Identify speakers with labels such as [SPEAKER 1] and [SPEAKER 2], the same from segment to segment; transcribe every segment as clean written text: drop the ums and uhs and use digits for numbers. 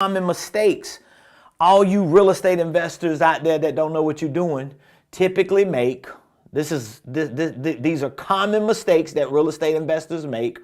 [SPEAKER 1] common mistakes all you real estate investors out there that don't know what you're doing typically make. These are common mistakes that real estate investors make.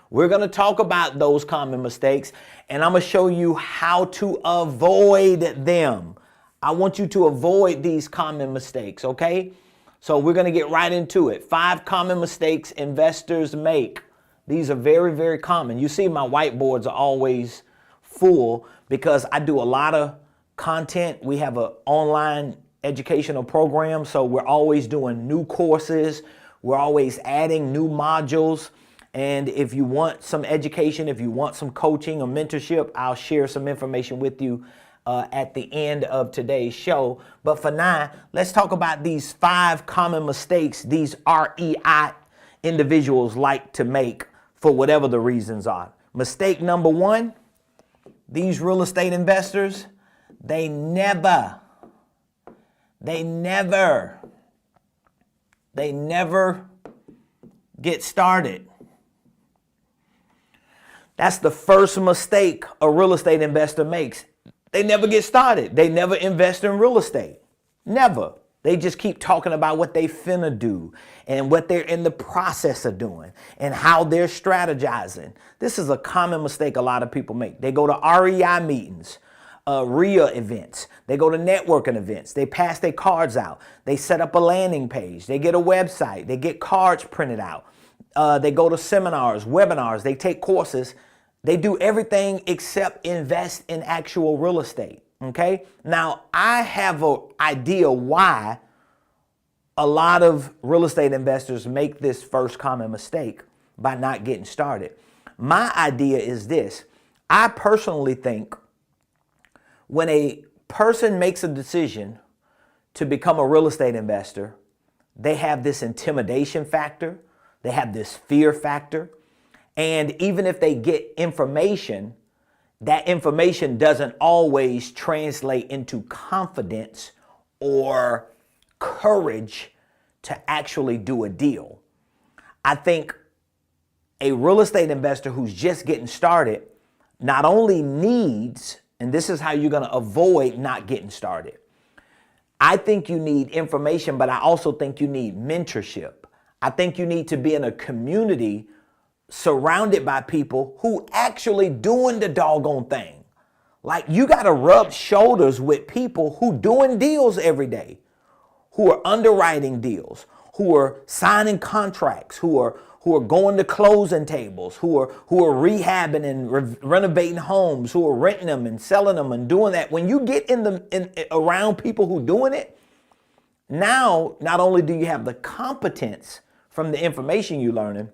[SPEAKER 1] We're going to talk about those common mistakes, and I'm going to show you how to avoid them. I want you to avoid these common mistakes, okay? So we're going to get right into it. 5 common mistakes investors make. These are very, very common. You see my whiteboards are always full because I do a lot of content. We have an online educational program, so we're always doing new courses. We're always adding new modules. And if you want some education, if you want some coaching or mentorship, I'll share some information with you at the end of today's show. But for now, let's talk about these 5 common mistakes these REI individuals like to make for whatever the reasons are. Mistake number 1, these real estate investors, they never get started. That's the first mistake a real estate investor makes. They never get started. They never invest in real estate. Never. They just keep talking about what they finna do and what they're in the process of doing and how they're strategizing. This is a common mistake a lot of people make. They go to REI meetings, RIA events. They go to networking events. They pass their cards out. They set up a landing page. They get a website. They get cards printed out. They go to seminars, webinars. They take courses. They do everything except invest in actual real estate. Okay. Now, I have an idea why a lot of real estate investors make this first common mistake by not getting started. My idea is this. I personally think when a person makes a decision to become a real estate investor, they have this intimidation factor. They have this fear factor. And even if they get information, that information doesn't always translate into confidence or courage to actually do a deal. I think a real estate investor who's just getting started not only needs, and this is how you're going to avoid not getting started. I think you need information, but I also think you need mentorship. I think you need to be in a community surrounded by people who actually doing the doggone thing. Like, you got to rub shoulders with people who doing deals every day, who are underwriting deals, who are signing contracts, who are going to closing tables, who are rehabbing and renovating homes, who are renting them and selling them and doing that. When you get around people who doing it, now not only do you have the competence from the information you're learning,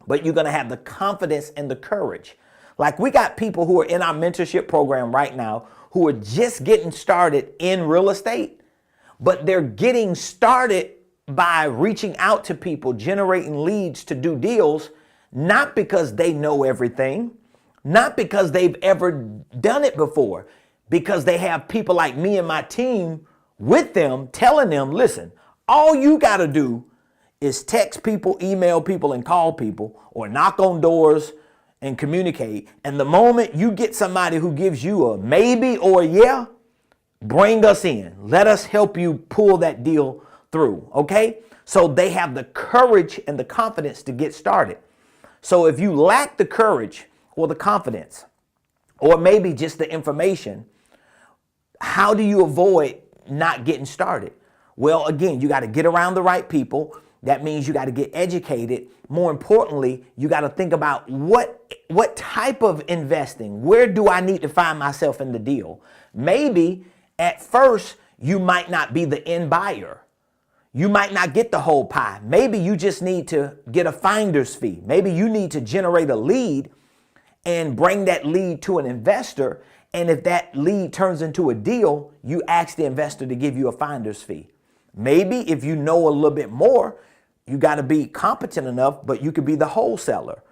[SPEAKER 1] but you're going to have the confidence and the courage. Like, we got people who are in our mentorship program right now who are just getting started in real estate, but they're getting started by reaching out to people, generating leads to do deals, not because they know everything, not because they've ever done it before, because they have people like me and my team with them telling them, listen, all you got to do is text people, email people, and call people, or knock on doors and communicate. And the moment you get somebody who gives you a maybe or a yeah, bring us in. Let us help you pull that deal through, okay? So they have the courage and the confidence to get started. So if you lack the courage or the confidence, or maybe just the information, how do you avoid not getting started? Well, again, you got to get around the right people. That means you got to get educated. More importantly, you got to think about what type of investing, where do I need to find myself in the deal? Maybe at first you might not be the end buyer. You might not get the whole pie. Maybe you just need to get a finder's fee. Maybe you need to generate a lead and bring that lead to an investor. And if that lead turns into a deal, you ask the investor to give you a finder's fee. Maybe if you know a little bit more, you got to be competent enough, but you could be the wholesaler.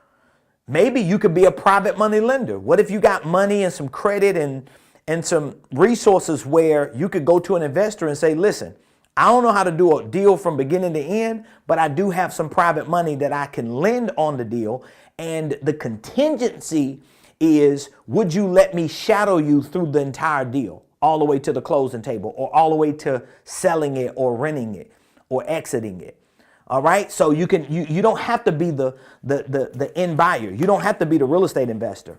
[SPEAKER 1] Maybe you could be a private money lender. What if you got money and some credit and some resources where you could go to an investor and say, listen, I don't know how to do a deal from beginning to end, but I do have some private money that I can lend on the deal. And the contingency is, would you let me shadow you through the entire deal, all the way to the closing table, or all the way to selling it or renting it or exiting it? All right. So you don't have to be the end buyer. You don't have to be the real estate investor.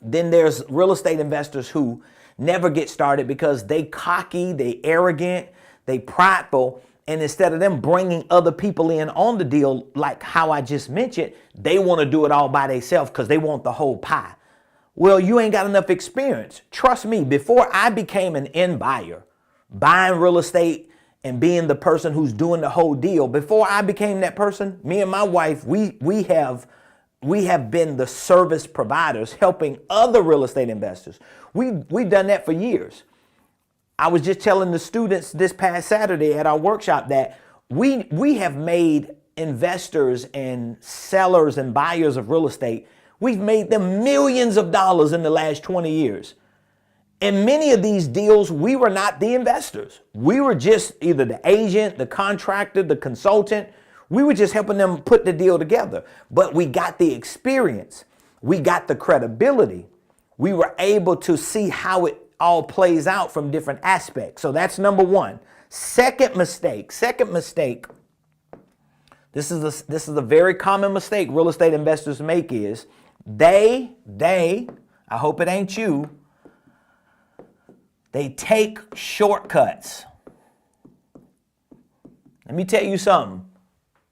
[SPEAKER 1] Then there's real estate investors who never get started because they cocky, they arrogant, they prideful. And instead of them bringing other people in on the deal, like how I just mentioned, they want to do it all by themselves because they want the whole pie. Well, you ain't got enough experience. Trust me, before I became an end buyer, buying real estate and being the person who's doing the whole deal, before I became that person, me and my wife, we have been the service providers helping other real estate investors. We've done that for years. I was just telling the students this past Saturday at our workshop that we have made investors and sellers and buyers of real estate, we've made them millions of dollars in the last 20 years. In many of these deals, we were not the investors. We were just either the agent, the contractor, the consultant. We were just helping them put the deal together. But we got the experience. We got the credibility. We were able to see how it all plays out from different aspects. So that's number one. Second mistake. This is a very common mistake real estate investors make is they, I hope it ain't you, they take shortcuts. Let me tell you something.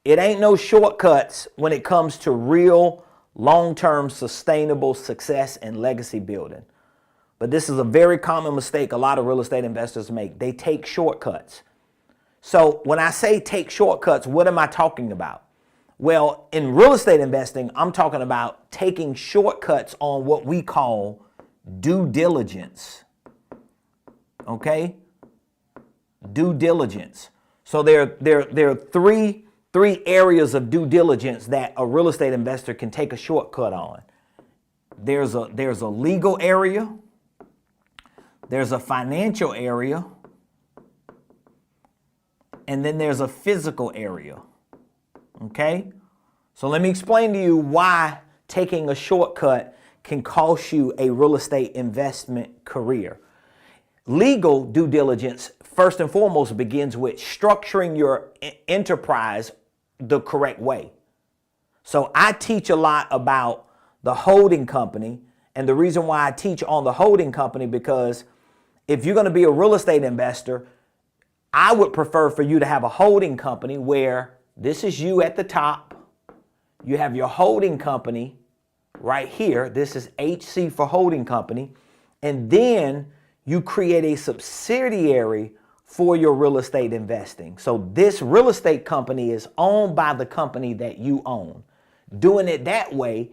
[SPEAKER 1] It ain't no shortcuts when it comes to real long-term sustainable success and legacy building. But this is a very common mistake a lot of real estate investors make. They take shortcuts. So when I say take shortcuts, what am I talking about? Well, in real estate investing, I'm talking about taking shortcuts on what we call due diligence. Okay? Due diligence. So there are three areas of due diligence that a real estate investor can take a shortcut on. There's a legal area, there's a financial area, and then there's a physical area. Okay? So let me explain to you why taking a shortcut can cost you a real estate investment career. Legal due diligence, first and foremost, begins with structuring your enterprise the correct way. So I teach a lot about the holding company, and the reason why I teach on the holding company, because if you're going to be a real estate investor, I would prefer for you to have a holding company where this is you at the top. You have your holding company right here. This is HC for holding company. And then you create a subsidiary for your real estate investing. So this real estate company is owned by the company that you own. Doing it that way,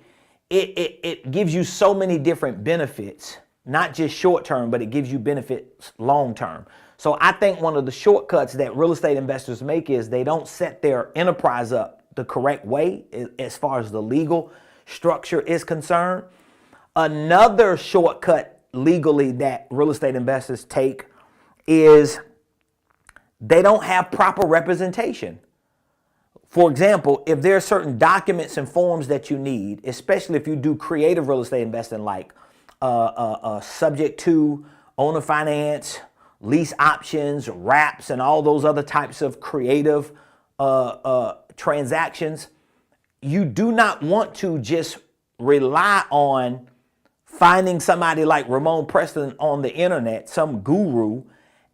[SPEAKER 1] it gives you so many different benefits, not just short term, but it gives you benefits long term. So I think one of the shortcuts that real estate investors make is they don't set their enterprise up the correct way as far as the legal structure is concerned. Another shortcut legally that real estate investors take is they don't have proper representation. For example, if there are certain documents and forms that you need, especially if you do creative real estate investing like subject to owner finance, lease options, wraps, and all those other types of creative transactions, you do not want to just rely on finding somebody like Ramon Preston on the internet, some guru,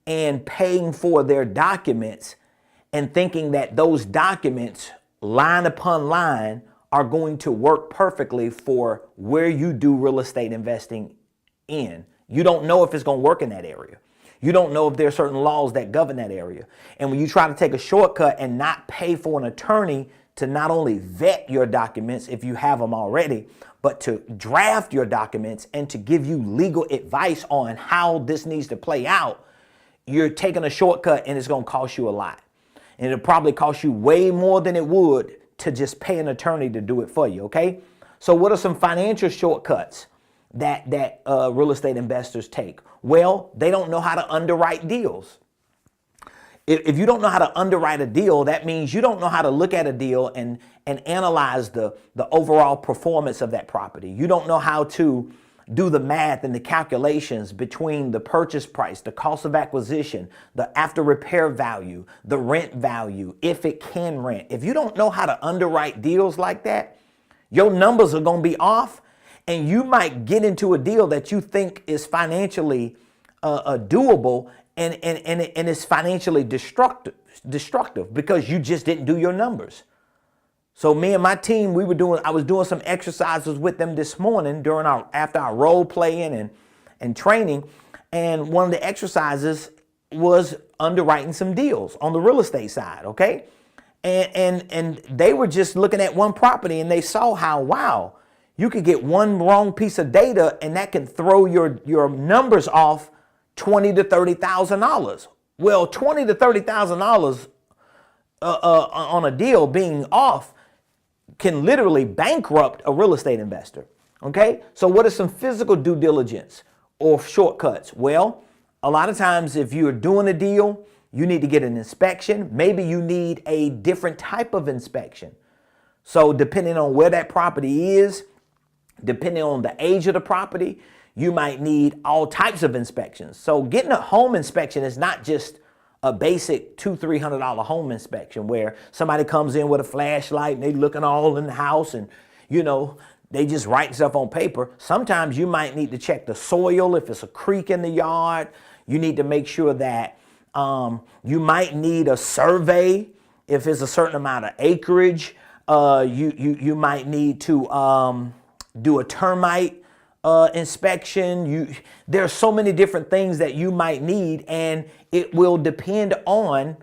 [SPEAKER 1] and paying for their documents and thinking that those documents, line upon line, are going to work perfectly for where you do real estate investing in. You don't know if it's going to work in that area. You don't know if there are certain laws that govern that area. And when you try to take a shortcut and not pay for an attorney to not only vet your documents if you have them already, but to draft your documents and to give you legal advice on how this needs to play out, you're taking a shortcut and it's going to cost you a lot. And it'll probably cost you way more than it would to just pay an attorney to do it for you, okay? So what are some financial shortcuts that real estate investors take? Well, they don't know how to underwrite deals. If you don't know how to underwrite a deal, that means you don't know how to look at a deal and analyze the overall performance of that property. You don't know how to do the math and the calculations between the purchase price, the cost of acquisition, the after repair value, the rent value, if it can rent. If you don't know how to underwrite deals like that, your numbers are going to be off, and you might get into a deal that you think is financially doable, and it's financially destructive because you just didn't do your numbers. So me and my team, I was doing some exercises with them this morning after our role playing and training. And one of the exercises was underwriting some deals on the real estate side. Okay. And they were just looking at one property, and they saw how, wow, you could get one wrong piece of data and that can throw your numbers off $20,000 to $30,000. Well, $20,000 to $30,000 on a deal being off can literally bankrupt a real estate investor. Okay, so what is some physical due diligence or shortcuts? Well, a lot of times if you're doing a deal, you need to get an inspection. Maybe you need a different type of inspection. So depending on where that property is, depending on the age of the property, you might need all types of inspections. So getting a home inspection is not just a basic $200-300 home inspection where somebody comes in with a flashlight and they looking all in the house and, they just write stuff on paper. Sometimes you might need to check the soil if it's a creek in the yard. You need to make sure that you might need a survey if it's a certain amount of acreage. You might need to do a termite inspection. There are so many different things that you might need, and it will depend on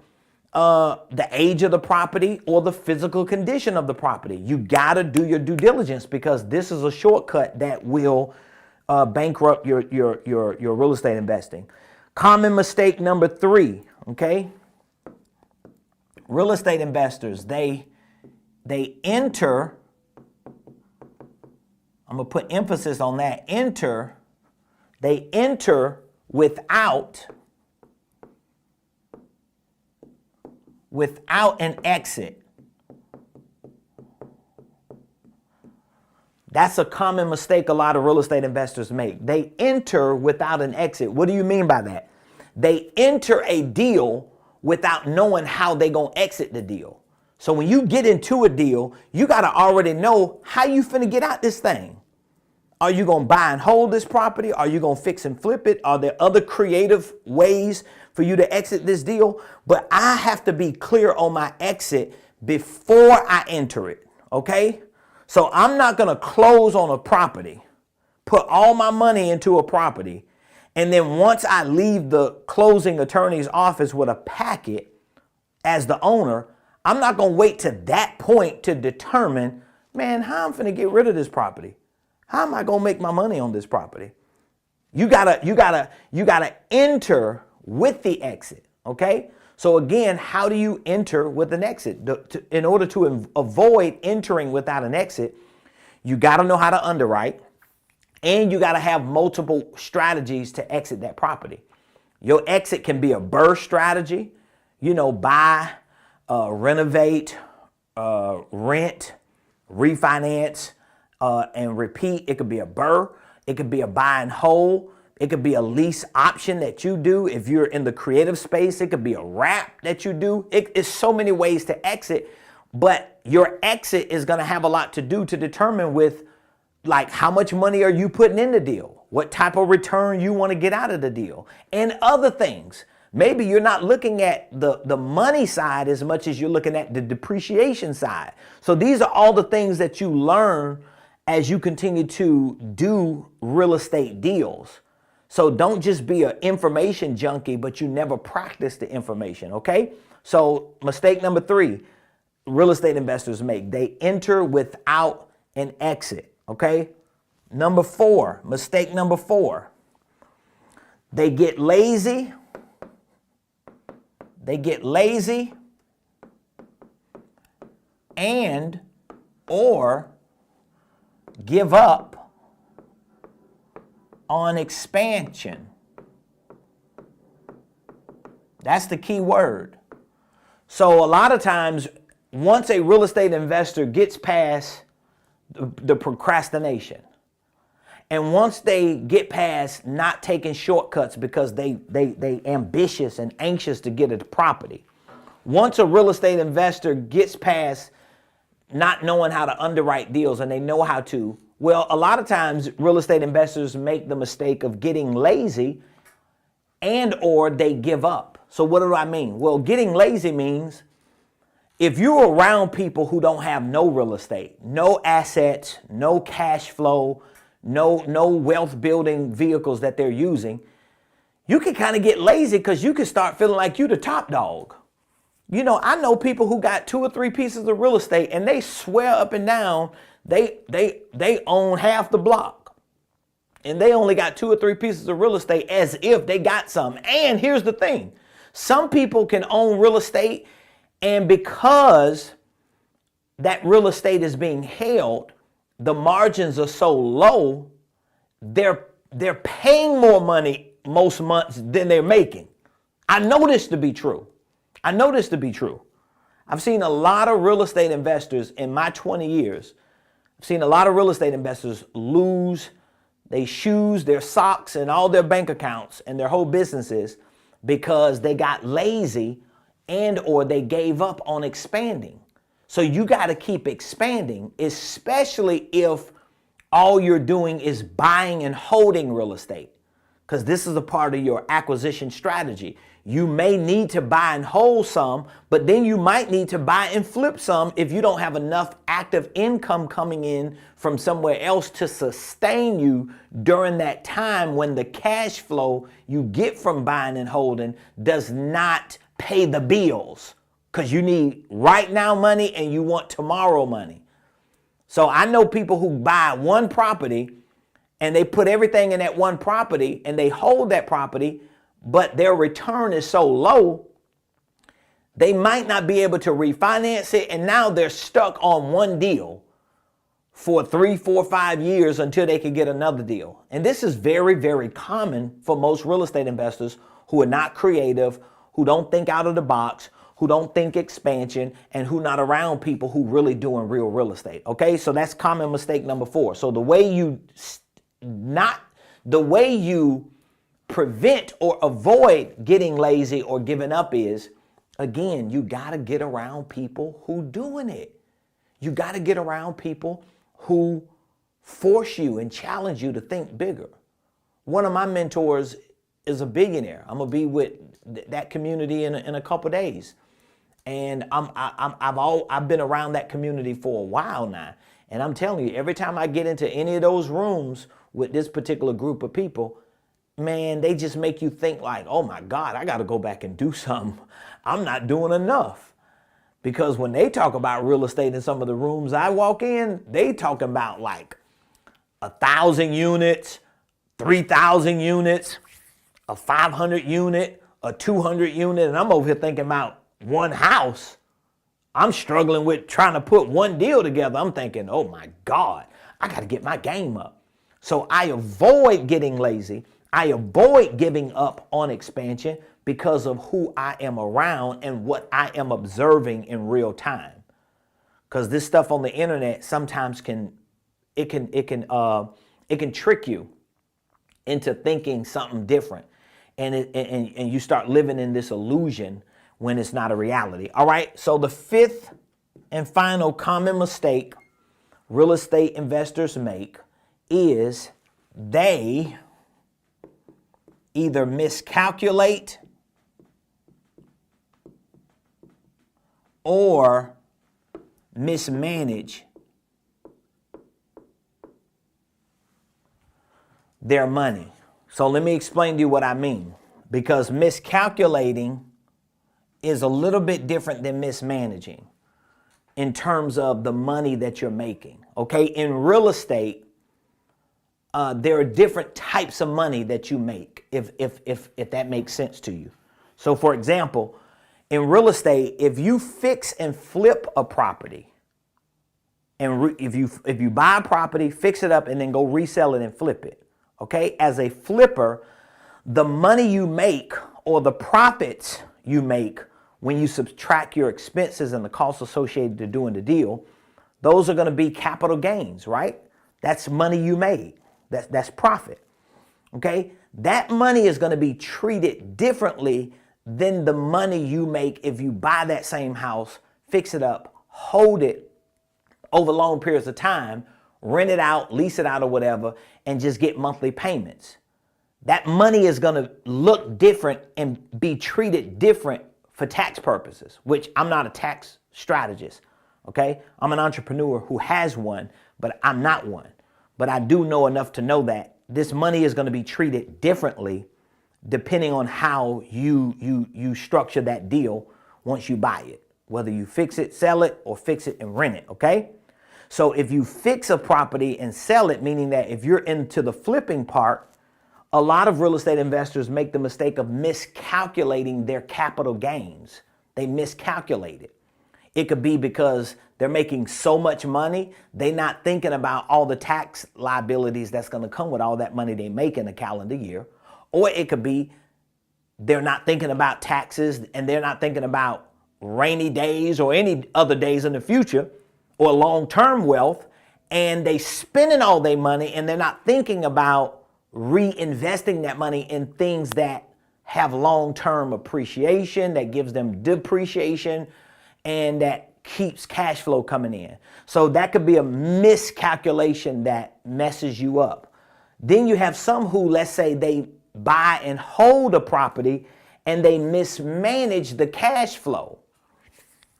[SPEAKER 1] the age of the property or the physical condition of the property. You got to do your due diligence because this is a shortcut that will bankrupt your real estate investing. Common mistake number 3, okay? Real estate investors, they enter, I'm going to put emphasis on that, they enter without an exit. That's a common mistake a lot of real estate investors make. They enter without an exit. What do you mean by that? They enter a deal without knowing how they're going to exit the deal. So when you get into a deal, you got to already know how you finna get out this thing. Are you going to buy and hold this property? Are you going to fix and flip it? Are there other creative ways for you to exit this deal? But I have to be clear on my exit before I enter it, okay? So I'm not going to close on a property, put all my money into a property, and then once I leave the closing attorney's office with a packet as the owner, I'm not going to wait to that point to determine, man, how I'm going to get rid of this property. How am I going to make my money on this property? You gotta enter with the exit, okay? So again, how do you enter with an exit? In order to avoid entering without an exit, you got to know how to underwrite, and you got to have multiple strategies to exit that property. Your exit can be a BRRRR strategy, buy, renovate, rent, refinance, and repeat. It could be a BRRRR. It could be a buy and hold. It could be a lease option that you do. If you're in the creative space, it could be a wrap that you do. It's so many ways to exit, but your exit is going to have a lot to do to determine with, like, how much money are you putting in the deal? What type of return you want to get out of the deal? And other things. Maybe you're not looking at the money side as much as you're looking at the depreciation side. So these are all the things that you learn as you continue to do real estate deals. So don't just be an information junkie, but you never practice the information, okay? So mistake number 3, real estate investors make. They enter without an exit, okay? Mistake number 4, they get lazy. They get lazy and or give up on expansion. That's the key word. So a lot of times, once a real estate investor gets past the procrastination, and once they get past not taking shortcuts because they ambitious and anxious to get a property, once a real estate investor gets past not knowing how to underwrite deals and they know how to, well, a lot of times real estate investors make the mistake of getting lazy and or they give up. So what do I mean? Well, getting lazy means if you're around people who don't have no real estate, no assets, no cash flow, no wealth building vehicles that they're using, you can kind of get lazy because you can start feeling like you're the top dog. You know, I know people who got 2 or 3 pieces of real estate and they swear up and down they own half the block. And they only got 2 or 3 pieces of real estate as if they got some. And here's the thing. Some people can own real estate, and because that real estate is being held, the margins are so low, they're paying more money most months than they're making. I know this to be true. I've seen a lot of real estate investors in my 20 years. I've seen a lot of real estate investors lose their shoes, their socks, and all their bank accounts and their whole businesses because they got lazy and or they gave up on expanding. So you got to keep expanding, especially if all you're doing is buying and holding real estate, because this is a part of your acquisition strategy. You may need to buy and hold some, but then you might need to buy and flip some if you don't have enough active income coming in from somewhere else to sustain you during that time when the cash flow you get from buying and holding does not pay the bills, because you need right now money and you want tomorrow money. So I know people who buy one property and they put everything in that one property and they hold that property, but their return is so low, they might not be able to refinance it. And now they're stuck on one deal for 3, 4, 5 years until they can get another deal. And this is very, very common for most real estate investors who are not creative, who don't think out of the box, who don't think expansion, and who not around people who really doing real estate. Okay, so that's common mistake number 4. So the way you prevent or avoid getting lazy or giving up is, again, you got to get around people who doing it. You got to get around people who force you and challenge you to think bigger. One of my mentors is a billionaire. I'm gonna be with that community in a couple days, and I've been around that community for a while now, and I'm telling you, every time I get into any of those rooms with this particular group of people, man, they just make you think like, oh my God, I got to go back and do something. I'm not doing enough. Because when they talk about real estate in some of the rooms I walk in, they talking about like 1,000 units, 3,000 units, a 500 unit, a 200 unit, and I'm over here thinking about one house. I'm struggling with trying to put one deal together. I'm thinking, oh my God, I got to get my game up. So I avoid getting lazy. I avoid giving up on expansion because of who I am around and what I am observing in real time. Because this stuff on the internet sometimes can trick you into thinking something different, and you start living in this illusion when it's not a reality. All right. So the 5th and final common mistake real estate investors make is they either miscalculate or mismanage their money. So let me explain to you what I mean, because miscalculating is a little bit different than mismanaging in terms of the money that you're making. Okay, in real estate, there are different types of money that you make, if that makes sense to you. So for example, in real estate, if you fix and flip a property, and if you buy a property, fix it up, and then go resell it and flip it, okay? As a flipper, the money you make or the profits you make, when you subtract your expenses and the costs associated to doing the deal, those are going to be capital gains, right? That's money you made. That's profit. Okay? That money is going to be treated differently than the money you make if you buy that same house, fix it up, hold it over long periods of time, rent it out, lease it out or whatever, and just get monthly payments. That money is going to look different and be treated different for tax purposes, which I'm not a tax strategist, okay? I'm an entrepreneur who has one, but I'm not one. But I do know enough to know that this money is going to be treated differently depending on how you structure that deal once you buy it, whether you fix it, sell it, or fix it and rent it, okay? So if you fix a property and sell it, meaning that if you're into the flipping part, a lot of real estate investors make the mistake of miscalculating their capital gains. They miscalculate it. It could be because they're making so much money, they're not thinking about all the tax liabilities that's going to come with all that money they make in a calendar year. Or it could be they're not thinking about taxes and they're not thinking about rainy days or any other days in the future or long-term wealth, and they spending all their money and they're not thinking about reinvesting that money in things that have long-term appreciation, that gives them depreciation, and that keeps cash flow coming in. So that could be a miscalculation that messes you up. Then you have some who, let's say they buy and hold a property and they mismanage the cash flow,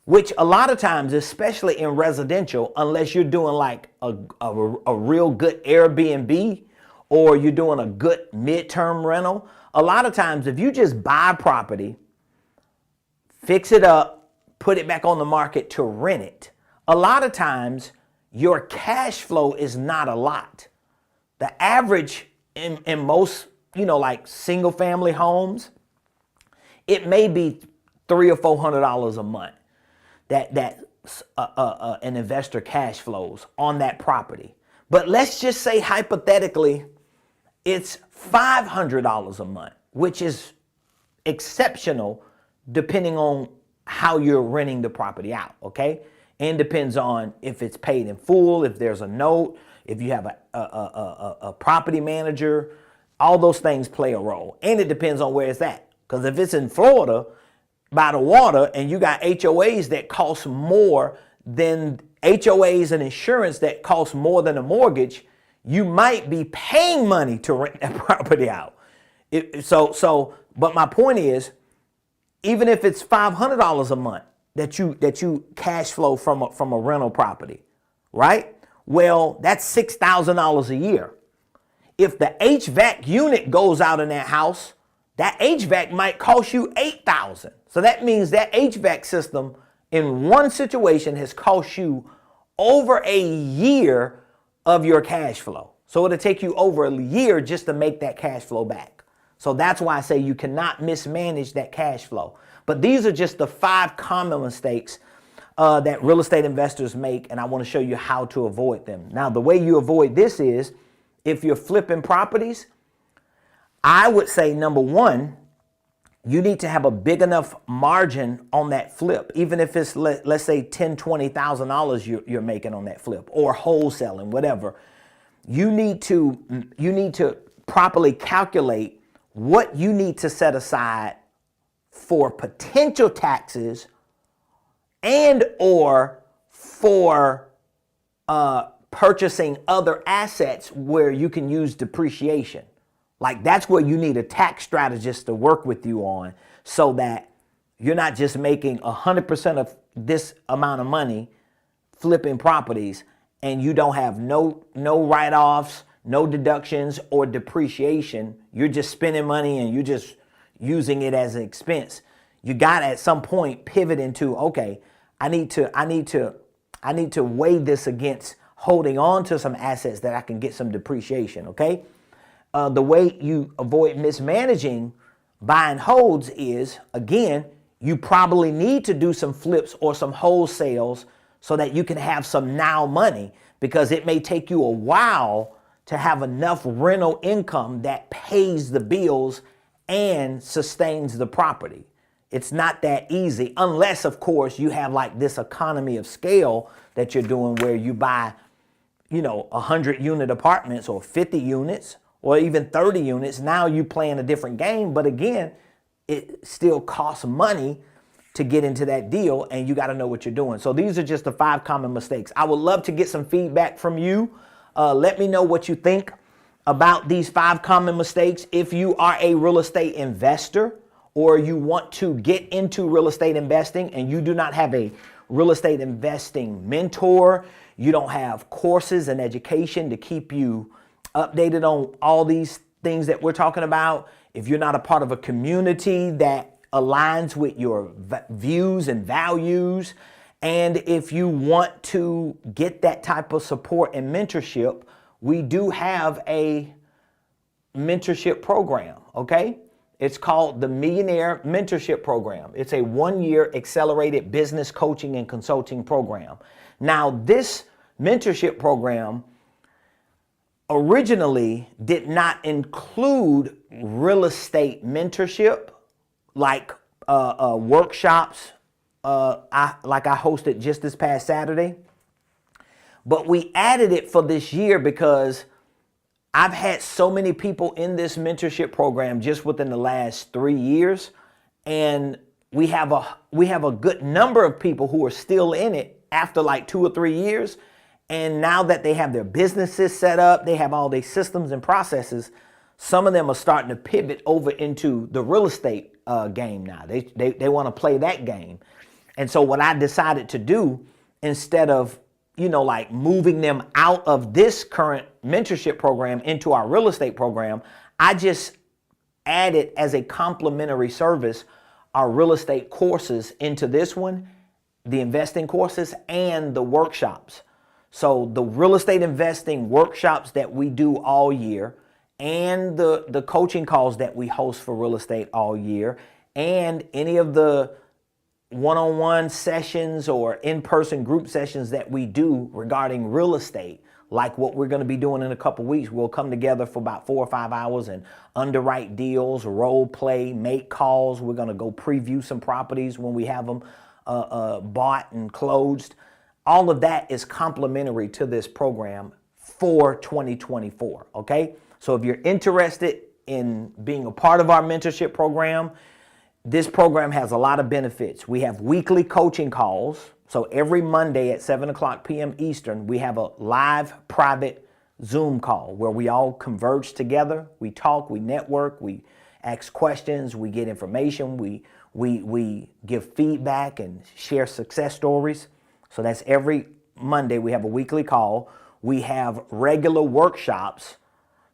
[SPEAKER 1] which a lot of times, especially in residential, unless you're doing like a real good Airbnb or you're doing a good midterm rental, a lot of times if you just buy property, fix it up, put it back on the market to rent it, a lot of times your cash flow is not a lot. The average in most, like single family homes, it may be $300 or $400 a month that an investor cash flows on that property. But let's just say hypothetically, it's $500 a month, which is exceptional depending on how you're renting the property out, okay? And depends on if it's paid in full, if there's a note, if you have a property manager, all those things play a role. And it depends on where it's at. Because if it's in Florida by the water and you got HOAs that cost more than HOAs and insurance that cost more than a mortgage, you might be paying money to rent that property out. But my point is, even if it's $500 a month that you cash flow from a rental property, right? Well, that's $6,000 a year. If the HVAC unit goes out in that house, that HVAC might cost you $8,000. So that means that HVAC system in one situation has cost you over a year of your cash flow. So it'll take you over a year just to make that cash flow back. So that's why I say you cannot mismanage that cash flow. But these are just the 5 common mistakes that real estate investors make, and I want to show you how to avoid them. Now, the way you avoid this is, if you're flipping properties, I would say, number one, you need to have a big enough margin on that flip, even if it's, let's say, $10,000, $20,000 you're making on that flip, or wholesaling, whatever. You need to properly calculate what you need to set aside for potential taxes and or for purchasing other assets where you can use depreciation. Like, that's where you need a tax strategist to work with you on, so that you're not just making 100% of this amount of money flipping properties and you don't have no write-offs, no deductions or depreciation. You're just spending money and you're just using it as an expense. You got to at some point pivot into, okay, I need to weigh this against holding on to some assets that I can get some depreciation, okay? The way you avoid mismanaging buy and holds is, again, you probably need to do some flips or some wholesales so that you can have some now money, because it may take you a while to have enough rental income that pays the bills and sustains the property. It's not that easy unless, of course, you have like this economy of scale that you're doing where you buy, 100 unit apartments or 50 units or even 30 units. Now you playing a different game. But again, it still costs money to get into that deal, and you got to know what you're doing. So these are just the 5 common mistakes. I would love to get some feedback from you. Let me know what you think about these 5 common mistakes. If you are a real estate investor or you want to get into real estate investing and you do not have a real estate investing mentor, you don't have courses and education to keep you updated on all these things that we're talking about, if you're not a part of a community that aligns with your views and values, and if you want to get that type of support and mentorship, we do have a mentorship program, okay? It's called the Millionaire Mentorship Program. It's a 1-year accelerated business coaching and consulting program. Now, this mentorship program originally did not include real estate mentorship, like workshops, I hosted just this past Saturday. But we added it for this year because I've had so many people in this mentorship program just within the last 3 years, and we have a good number of people who are still in it after like 2 or 3 years. And now that they have their businesses set up, they have all these systems and processes, some of them are starting to pivot over into the real estate game now. They want to play that game. And so what I decided to do, instead of, like moving them out of this current mentorship program into our real estate program, I just added as a complimentary service our real estate courses into this one, the investing courses and the workshops. So the real estate investing workshops that we do all year, and the coaching calls that we host for real estate all year, and any of the one-on-one sessions or in-person group sessions that we do regarding real estate, like what we're going to be doing in a couple weeks. We'll come together for about 4 or 5 hours and underwrite deals, role play, make calls. We're going to go preview some properties when we have them bought and closed. All of that is complimentary to this program for 2024, okay? So if you're interested in being a part of our mentorship program, this program has a lot of benefits. We have weekly coaching calls. So every Monday at 7:00 p.m. Eastern, we have a live private Zoom call where we all converge together. We talk, we network, we ask questions, we get information, we give feedback and share success stories. So that's every Monday. We have a weekly call. We have regular workshops.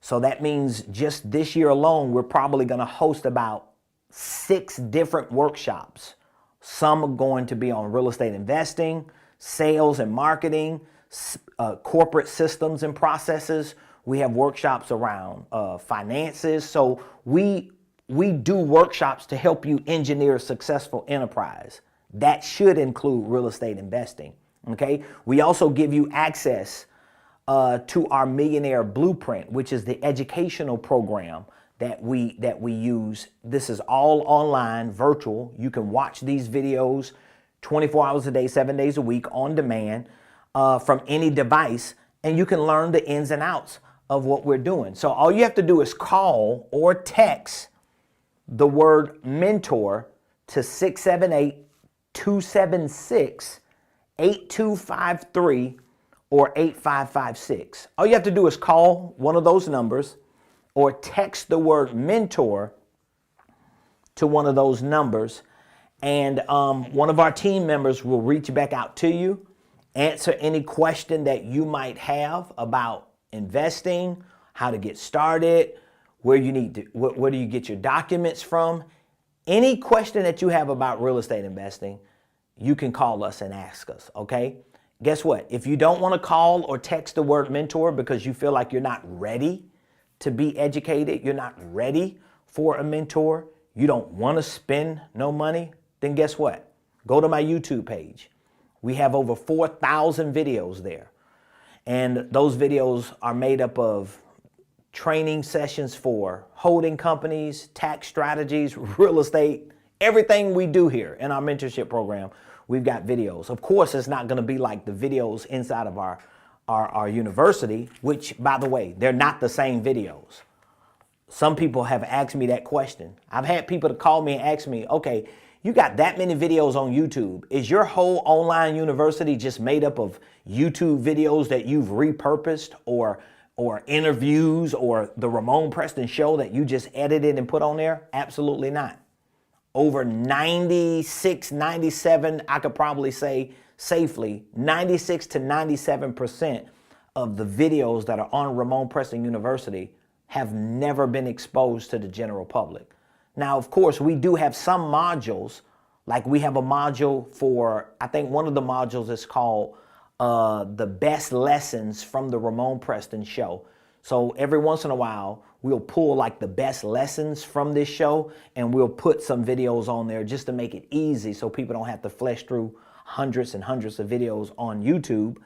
[SPEAKER 1] So that means just this year alone, we're probably going to host about 6 different workshops. Some are going to be on real estate investing, sales and marketing, corporate systems and processes. We have workshops around finances. So we do workshops to help you engineer a successful enterprise. That should include real estate investing. Okay. We also give you access to our Millionaire Blueprint, which is the educational program that we use. This is all online, virtual. You can watch these videos 24 hours a day, 7 days a week on demand from any device, and you can learn the ins and outs of what we're doing. So all you have to do is call or text the word mentor to 678-276-8253 or 8556. All you have to do is call one of those numbers or text the word mentor to one of those numbers, and one of our team members will reach back out to you, answer any question that you might have about investing, how to get started, where do you get your documents from. Any question that you have about real estate investing, you can call us and ask us, okay? Guess what? If you don't want to call or text the word mentor because you feel like you're not ready to be educated, you're not ready for a mentor, you don't want to spend no money, then guess what? Go to my YouTube page. We have over 4,000 videos there. And those videos are made up of training sessions for holding companies, tax strategies, real estate, Everything we do here in our mentorship program, we've got videos. Of course, it's not going to be like the videos inside of our university, which, by the way, they're not the same videos. Some people have asked me that question. I've had people to call me and ask me, okay, you got that many videos on YouTube. Is your whole online university just made up of YouTube videos that you've repurposed, or interviews, or the Ramon Preston show that you just edited and put on there? Absolutely not. Over 96, 97, I could probably say safely, 96 to 97% of the videos that are on Ramon Preston University have never been exposed to the general public. Now, of course, we do have some modules, like we have a module for, I think one of the modules is called the best lessons from the Ramon Preston show. So every once in a while, we'll pull like the best lessons from this show, and we'll put some videos on there just to make it easy so people don't have to flesh through hundreds and hundreds of videos on YouTube.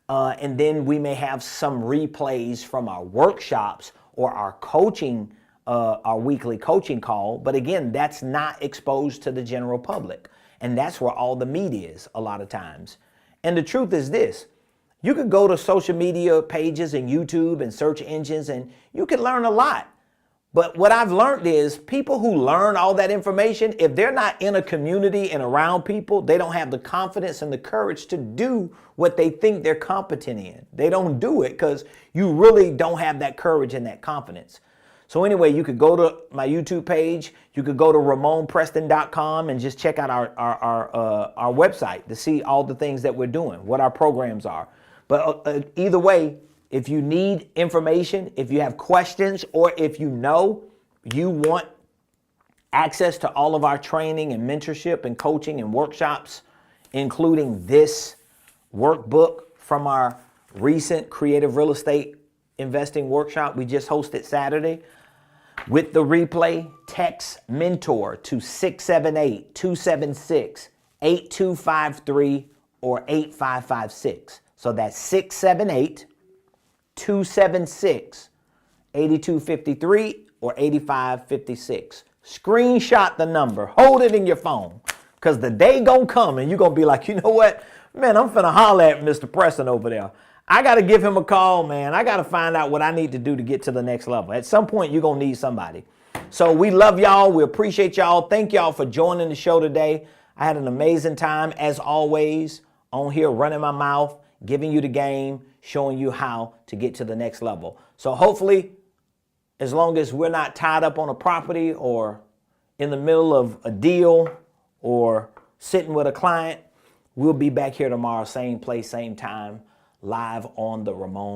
[SPEAKER 1] And then we may have some replays from our workshops or our coaching, our weekly coaching call. But again, that's not exposed to the general public. And that's where all the meat is a lot of times. And the truth is this: you could go to social media pages and YouTube and search engines, and you can learn a lot. But what I've learned is people who learn all that information, if they're not in a community and around people, they don't have the confidence and the courage to do what they think they're competent in. They don't do it because you really don't have that courage and that confidence. So anyway, you could go to my YouTube page. You could go to RamonPreston.com and just check out our website to see all the things that we're doing, what our programs are. But either way, if you need information, if you have questions, or if you want access to all of our training and mentorship and coaching and workshops, including this workbook from our recent creative real estate investing workshop we just hosted Saturday, with the replay, text mentor to 678-276-8253 or 8556. So that's 678-276-8253 or 8556. Screenshot the number, hold it in your phone, because the day gonna come and you're gonna be like, you know what, man, I'm finna holler at Mr. Preston over there. I gotta give him a call, man. I gotta find out what I need to do to get to the next level. At some point, you're gonna need somebody. So we love y'all. We appreciate y'all. Thank y'all for joining the show today. I had an amazing time, as always, on here running my mouth, giving you the game, showing you how to get to the next level. So hopefully, as long as we're not tied up on a property or in the middle of a deal or sitting with a client, we'll be back here tomorrow, same place, same time, live on the Ramon